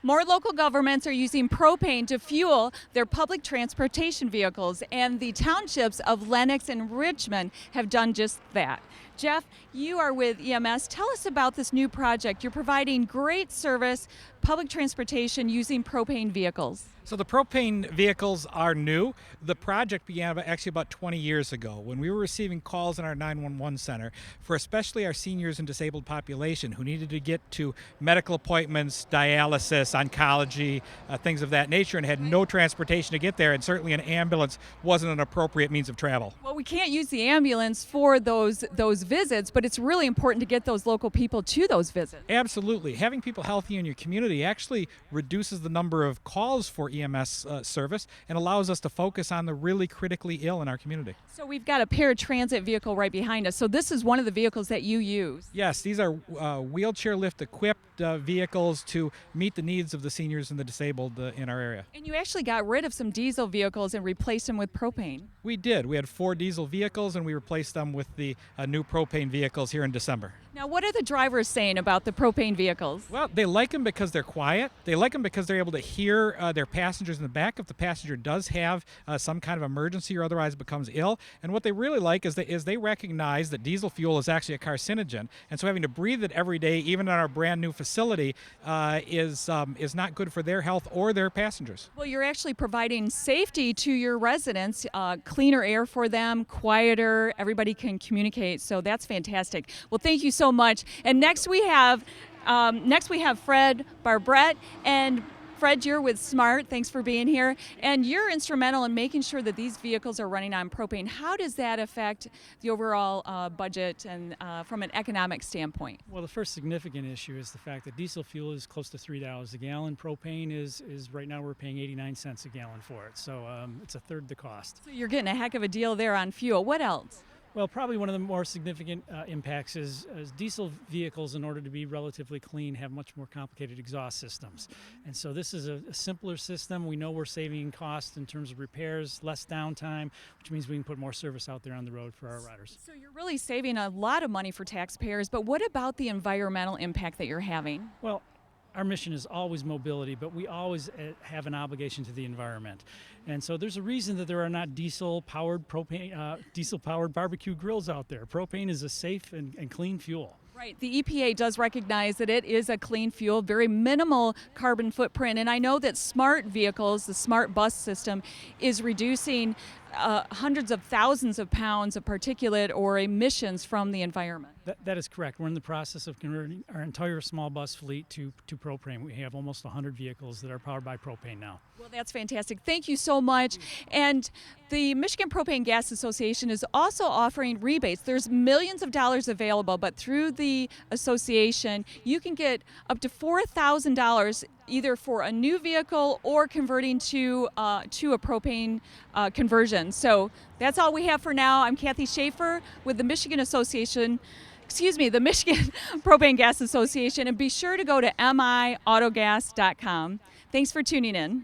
More local governments are using propane to fuel their public transportation vehicles, and the townships of Lenox and Richmond have done just that. Jeff, you are with EMS. Tell us about this new project. You're providing great service, public transportation using propane vehicles. So the propane vehicles are new. The project began actually about 20 years ago when we were receiving calls in our 911 center for especially our seniors and disabled population who needed to get to medical appointments, dialysis, oncology, things of that nature, and had no transportation to get there, and certainly an ambulance wasn't an appropriate means of travel. Well, we can't use the ambulance for those visits, but it's really important to get those local people to those visits. Absolutely. Having people healthy in your community actually reduces the number of calls for EMS service and allows us to focus on the really critically ill in our community. So we've got a paratransit vehicle right behind us. So this is one of the vehicles that you use. Yes, these are wheelchair lift equipped vehicles to meet the needs of the seniors and the disabled in our area. And you actually got rid of some diesel vehicles and replaced them with propane. We did. We had 4 diesel vehicles and we replaced them with the new propane vehicles here in December. Now, what are the drivers saying about the propane vehicles? Well, they like them because they're quiet. They like them because they're able to hear their passengers in the back if the passenger does have some kind of emergency or otherwise becomes ill. And what they really like is they recognize that diesel fuel is actually a carcinogen, and so having to breathe it every day, even in our brand new facility, is not good for their health or their passengers. Well, you're actually providing safety to your residents, cleaner air for them, quieter, everybody can communicate, so that's fantastic. Well, thank you so much. And next we have Fred Barbrett, and Fred, you're with Smart. Thanks for being here. And you're instrumental in making sure that these vehicles are running on propane. How does that affect the overall budget and from an economic standpoint? Well, the first significant issue is the fact that diesel fuel is close to $3 a gallon. Propane is right now we're paying 89 cents a gallon for it. So it's a third the cost. So you're getting a heck of a deal there on fuel. What else? Well, probably one of the more significant impacts is diesel vehicles, in order to be relatively clean, have much more complicated exhaust systems. And so this is a simpler system. We know we're saving costs in terms of repairs, less downtime, which means we can put more service out there on the road for our riders. So you're really saving a lot of money for taxpayers, but what about the environmental impact that you're having? Well, our mission is always mobility, but we always have an obligation to the environment. And so there's a reason that there are not diesel-powered barbecue grills out there. Propane is a safe and clean fuel. Right. The EPA does recognize that it is a clean fuel, very minimal carbon footprint. And I know that smart vehicles, the smart bus system, is reducing hundreds of thousands of pounds of particulate or emissions from the environment. That is correct. We're in the process of converting our entire small bus fleet to propane. We have almost 100 vehicles that are powered by propane now. Well, that's fantastic. Thank you so much. And the Michigan Propane Gas Association is also offering rebates. There's millions of dollars available, but through the association, you can get up to $4,000 either for a new vehicle or converting to a propane conversion. So that's all we have for now. I'm Kathy Schaefer with the Michigan Propane Gas Association, and be sure to go to miautogas.com. Thanks for tuning in.